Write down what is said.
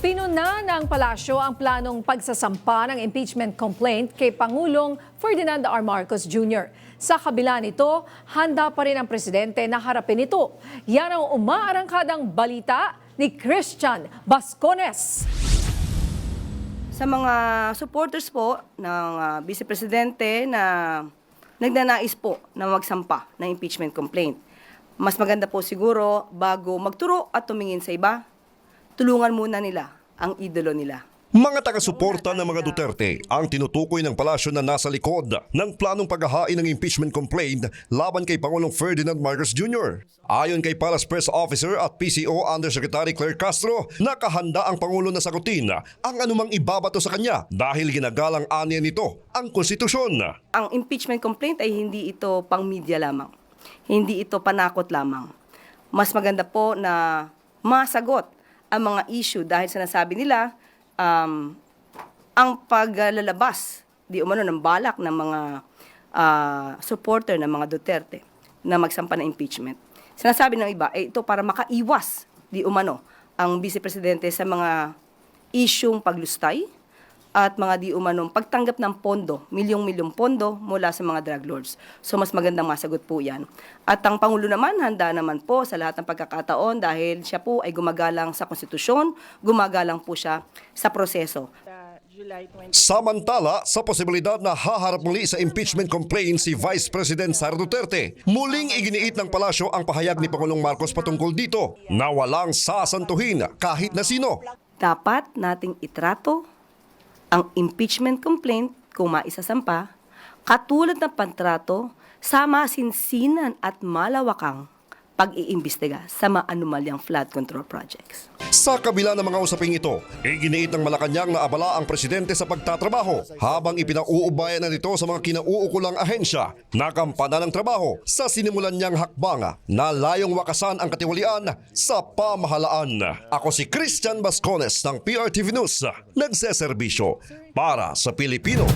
Pinuna ng palasyo ang planong pagsasampa ng impeachment complaint kay Pangulong Ferdinand R. Marcos Jr. Sa kabila nito, handa pa rin ang presidente na harapin ito. Yan ang umaarangkadang balita ni Christian Bascones. Sa mga supporters po ng Vice Presidente na nagnanais po na magsampa ng impeachment complaint, mas maganda po siguro bago magturo at tumingin sa iba, tulungan muna nila ang idolo nila. Mga taga-suporta ng mga Duterte ang tinutukoy ng palasyo na nasa likod ng planong paghahain ng impeachment complaint laban kay Pangulong Ferdinand Marcos Jr. Ayon kay Palace Press Officer at PCO Undersecretary Claire Castro, nakahanda ang Pangulo na sagutin ang anumang ibabato sa kanya dahil ginagalang anya nito ang konstitusyon. Ang impeachment complaint ay hindi ito pang media lamang. Hindi ito panakot lamang. Mas maganda po na masagot ang mga issue dahil sinasabi nila ang paglalabas di umano ng balak ng mga supporter ng mga Duterte na magsampa ng impeachment. Sinasabi ng iba, ito para makaiwas di umano ang Vice Presidente sa mga isyung paglustay at mga di umanong pagtanggap ng pondo, milyong-milyong pondo mula sa mga drug lords. So mas magandang masagot po yan. At ang Pangulo naman, handa naman po sa lahat ng pagkakataon dahil siya po ay gumagalang sa konstitusyon, gumagalang po siya sa proseso. Samantala, sa posibilidad na haharap muli sa impeachment complaint si Vice President Sara Duterte, muling iginiit ng palasyo ang pahayag ni Pangulong Marcos patungkol dito na walang sasantuhin kahit na sino. Dapat nating itrato ang impeachment complaint kung maisasampa, katulad ng pantrato sa masinsinan at malawakang pag-iimbestiga sa maanumalyang flood control projects. Sa kabila ng mga usaping ito, iginiit ng Malacanang na abala ang presidente sa pagtatrabaho habang ipinauubayan na nito sa mga kinauukulang ahensya na kampana ng trabaho sa sinimulan niyang hakbanga na layong wakasan ang katiwalian sa pamahalaan. Ako si Christian Bascones ng PRTV News, nagseserbisyo para sa Pilipino.